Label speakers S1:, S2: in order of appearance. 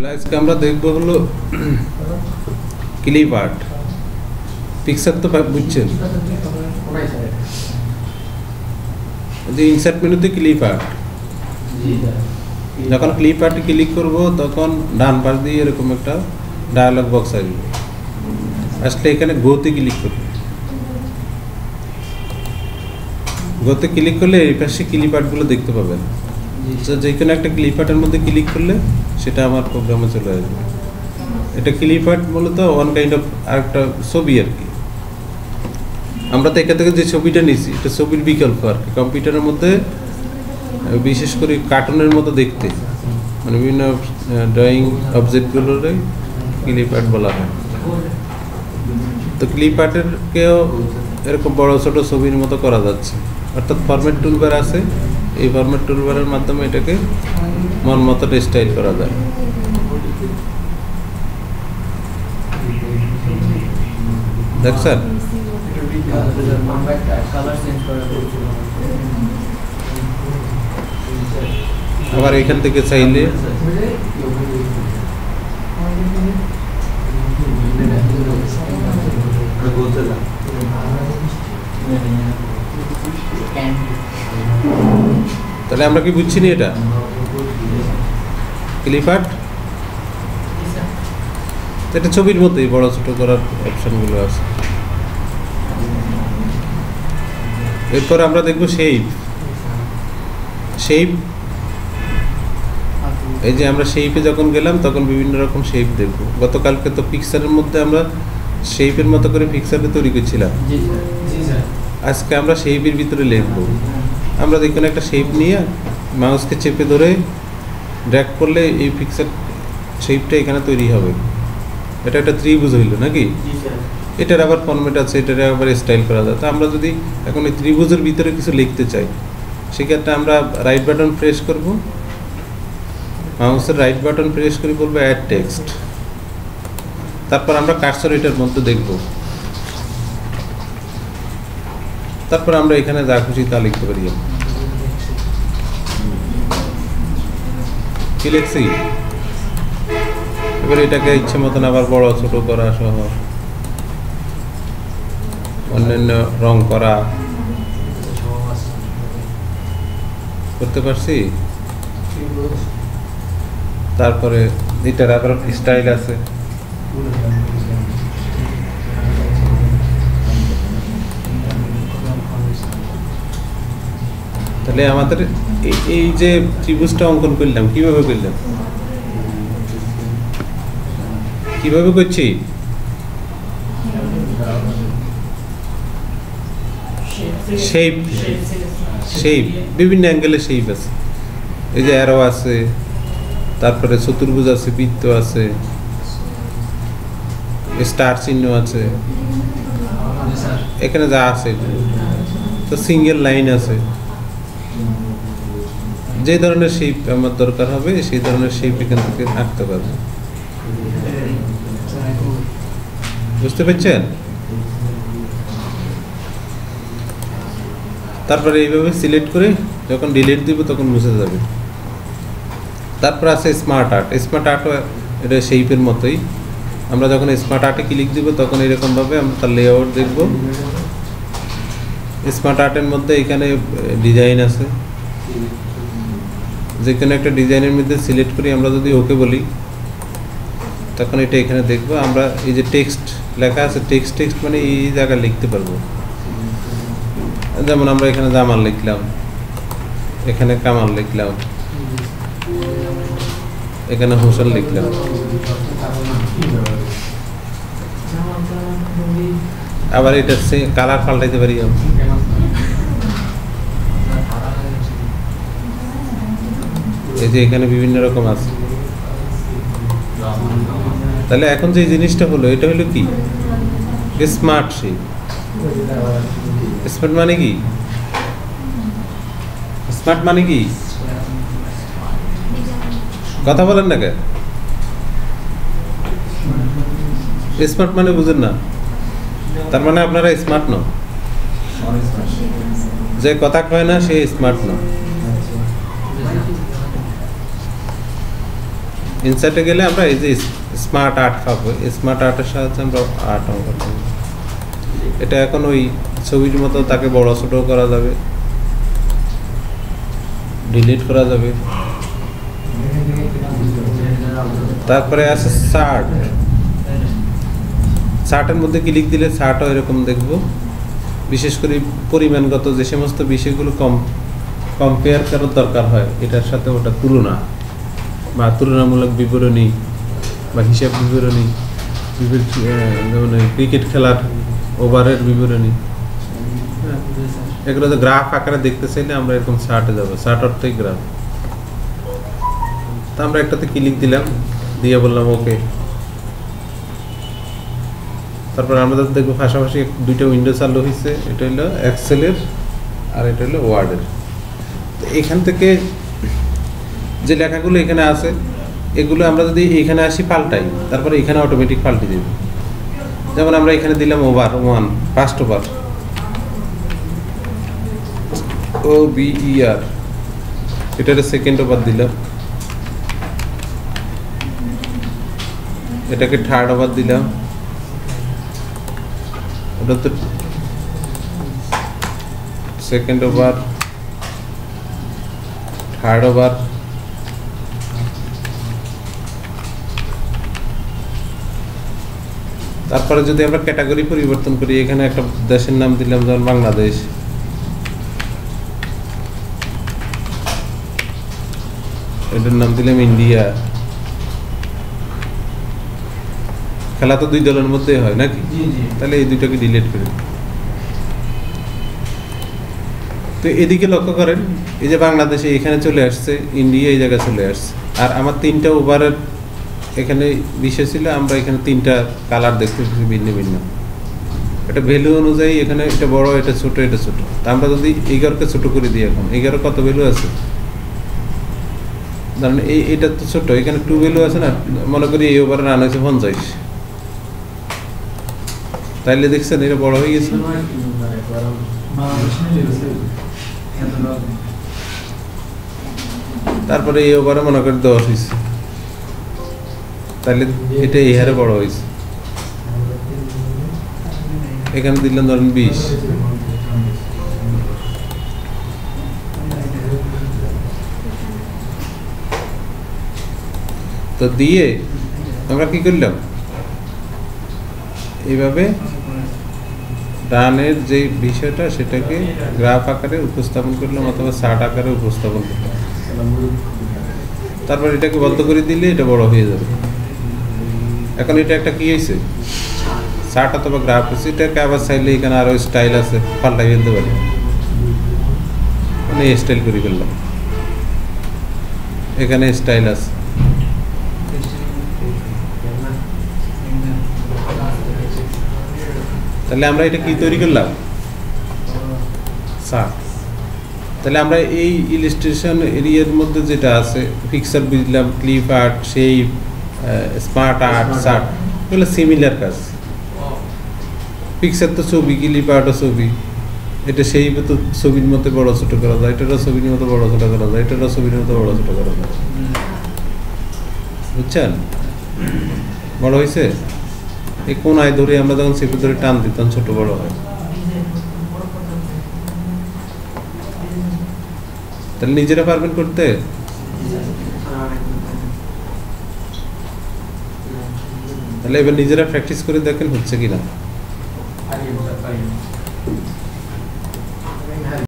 S1: আজকে আমরা দেখব হলো ক্লিপ আর্ট। পিকচার তো বুঝছেন, যে ইনসার্ট মেনুতে ক্লিপ আর্ট। যখন ক্লিপ আর্টে ক্লিক করব তখন ডান পাশ দিয়ে এরকম একটা ডায়ালগ বক্স আসবে। আসলে এখানে গোতে ক্লিক করব। গোতে ক্লিক করলে এই পাশে ক্লিপ আর্টগুলো দেখতে পাবেন। যে কোনো একটা ক্লিপ আর্টের মধ্যে ক্লিক করলে সেটা আমার প্রোগ্রামে চলে আসবে। এটা ক্লিপ আর্ট মূলত ওয়ান কাইন্ড অফ আরেকটা ছবি আর কি। আমরা তো এখান থেকে যে ছবিটা নিয়েছি এটা ছবির বিকল্প আর কি। কম্পিউটারের মধ্যে বিশেষ করে কার্টুনের মতো দেখতে, মানে বিভিন্ন ড্রয়িং অবজেক্টগুলোরে ক্লিপ আর্ট বলা হয়। তো ক্লিপ আর্টেরকেও এরকম বড় ছোট ছবির মতো করা যাচ্ছে, অর্থাৎ ফরম্যাট টুলবার আছে। এই ফরম্যাট টুলবারের মাধ্যমে এটাকে মন মতো স্টাইল করা যায়। দেখছেন, আবার এখান থেকে চাইলে তাহলে আমরা কি বুঝছি না এটা ক্লিপ আর্ট? এটা ছবির মতোই বড় ছোট করার অপশনগুলো আছে। এরপর আমরা দেখব শেপ। শেপ, এই যে আমরা শেপে যখন গেলাম তখন বিভিন্ন রকম শেপ দেখব। গতকালকে তো পিকচারের মধ্যে আমরা শেপের মতো করে পিকচারটা তৈরি করছিলাম। আজকে আমরা শেপের ভিতরে লিখব। আমরা দেখুন একটা শেপ নিয়ে মাউসকে চেপে ধরে ড্র্যাগ করলে এই পিকচার শেপটা এখানে তৈরি হবে। এটা একটা ত্রিভুজ হইল নাকি? এটার আবার ফরম্যাট আছে, এটার আবার স্টাইল করা যায়। তো আমরা যদি এখন এই ত্রিভুজের ভিতরে কিছু লিখতে চাই সেক্ষেত্রে আমরা রাইট বাটন প্রেস করব, মাউসের রাইট বাটন প্রেস করে বলবো অ্যাড টেক্সট। তারপর আমরা কার্সর এটার মধ্যে দেখব। তারপর আমরা এখানে যা খুশি তা লিখতে পারি। কি লিখছি? এবার এটাকে ইচ্ছে মতন আবার বড় ছোট করা সহ অন্যান্য রং করা করতে পারছি। তারপরে এটার আবার স্টাইল আছে। তাহলে আমাদের এই যে ত্রিভুজটা অঙ্কন করলাম কিভাবে করলাম, কিভাবে করছি? শেপ, শেপ বিভিন্ন অ্যাঙ্গেলে শেপ আছে। এই যে অ্যারো আছে, তারপরে চতুর্ভুজ আছে, বৃত্ত আছে, স্টার চিহ্ন আছে, এখানে যা আছে তো সিঙ্গেল লাইন আছে। যে ধরনের শেপ আমার দরকার হবে সেই ধরনের শেপ এখান থেকে আঁকতে পারবো। বুঝতে পারছেন? তারপরে এইভাবে সিলেক্ট করে যখন ডিলিট দিব তখন মুছে যাবে। তারপর আছে স্মার্ট আর্ট। স্মার্ট আর্ট এটা শেপের মতোই। আমরা যখন স্মার্ট আর্টে ক্লিক দিব তখন এরকমভাবে আমরা তার লেআউট দেখব। স্মার্ট আর্টের মধ্যে এখানে ডিজাইন আছে। যে কোনো একটা ডিজাইনের মধ্যে সিলেক্ট করি আমরা যদি ওকে বলি তখন এটা এখানে দেখবো। আমরা এই যে টেক্সট লেখা আছে, টেক্সট মানে এই জায়গায় লিখতে পারবো। যেমন আমরা এখানে জামাল লিখলাম, এখানে কামাল লিখলাম, এখানে হোসেন লিখলাম। আবার এটা কালার পাল্টাইতে পারি। এই যে এখানে বিভিন্ন রকম আছে। তাহলে এখন যে জিনিসটা হলো এটা হলো কি? Smart shape. স্মার্ট মানে কি? স্মার্ট মানে কি? কথা বলেন না কে? স্মার্ট মানে বুঝেন না? তার মানে আপনারা স্মার্ট নন। যে কথা কয় না সে স্মার্ট নন। ইনসার্টে গেলে আমরা এই যে স্মার্ট আর্ট পাবো, এই স্মার্ট আর্টের সাহায্যে আমরা আর্ট অঙ্কন করব। এটা এখন ওই ছবির মতো তাকে বড় ছোট করা যাবে, ডিলিট করা যাবে। তারপরে আছে চার্ট। চার্টের মধ্যে ক্লিক দিলে চার্টও এরকম দেখব। বিশেষ করে পরিমাণগত যে সমস্ত বিষয়গুলো কম্পেয়ার করার দরকার হয় এটার সাথে, ওটা তুলনা বা তুলনামূলক বিবরণী বা হিসাব বিবরণী, যেমন ক্রিকেট খেলার ওভারের বিবরণী, এগুলো তো গ্রাফ আকারে দেখতে চাইলে আমরা এরকম চার্টে যাবো। চার্ট অর্থই গ্রাফ। তা আমরা একটাতে ক্লিক দিলাম, দিয়ে বললাম ওকে। তারপর আমরা দেখবো পাশাপাশি দুইটা উইন্ডো চালু হয়েছে, এটা হলো এক্সেলের আর এটা হলো ওয়ার্ডের। এখান থেকে যে লেখাগুলো এখানে আছে এগুলো আমরা যদি এখানে আসি পাল্টাই, তারপরে এখানে অটোমেটিক পাল্টে দেবে। যেমন আমরা এখানে দিলাম ওভার 1, ফার্স্ট ওভার, OVER, এটার সেকেন্ড ওভার দিলাম, এটাকে থার্ড ওভার দিলাম, ওটা তো সেকেন্ড ওভার, থার্ড ওভার। তারপরে যদি আমরা ক্যাটাগরি পরিবর্তন করি, এখানে একটা দেশের নাম দিলাম যেমন বাংলাদেশ, এটার নাম দিলাম ইন্ডিয়া। খেলা তো দুই দলের মধ্যে হয় নাকি, তাহলে এই দুইটাকে ডিলিট করি। তো এদিকে লক্ষ্য করেন, এই যে বাংলাদেশে এখানে চলে আসছে, ইন্ডিয়া এই জায়গায় চলে আসছে, আর আমার 3টা ওভারের এখানে বিষয় ছিল, আমরা এখানে 3টা কালার দেখতে পাচ্ছি ভিন্ন ভিন্ন। এটা ভ্যালু অনুযায়ী এখানে এটা বড়, এটা ছোট, এটা ছোট। তা আমরা যদি 11কে ছোট করে দিই, এখন 11 কত ভ্যালু আছে, ধরেন এটা তো ছোট, এখানে 2 ভ্যালু আছে না, মনে করি এই ওভারে রান হয়েছে 50, তাইলে দেখছেন এটা বড় হয়ে গেছে। তারপরে এই ওভারে মনে করি 10 হয়েছে, তাহলে এটা এই হারে বড় হয়েছে। এখানে দিলাম ধরেন 20, তো দিয়ে আমরা কি করলাম, এইভাবে ডানের যে বিষয়টা সেটাকে গ্রাফ আকারে উপস্থাপন করলাম অথবা চার্ট আকারে উপস্থাপন করলাম। তারপর এটাকে বন্ধ করে দিলে এটা বড় হয়ে যাবে। এখন এটা একটা কি হয়েছে, চার্ট অথবা গ্রাফ হচ্ছে। এটাকে আবার চাইলে এখানে আরো স্টাইল আছে, পাল্টাই ফেলতে পারি, মানে স্টাইল করে ফেললাম, এখানে স্টাইল আছে। তাহলে আমরা এটা কি তৈরি করলাম, চার্ট। তাহলে আমরা এই ইলাস্ট্রেশন এরিয়ার মধ্যে যেটা আছে, পিকচার বুঝলাম, clip art, shape, smart art, chart, এগুলো সিমিলার কাজ। পিকচার তো ছবি, ক্লিপ আর্টও ছবি, এটা সেই তো ছবির মতো বড় ছোট করা যায়, এটারও ছবির মতো বড় ছোট করা যায়, এটারও ছবির মতো বড় ছোট করা যায়। বুঝছেন, বড় হয়েছে। এই কোনায় ধরে আমরা যখন চেপে ধরে টান দিতাম ছোট বড় হয়। তাহলে নিজেরা পারবেন করতে। তাহলে এবার নিজেরা প্র্যাকটিস করে দেখেন হচ্ছে কিনা।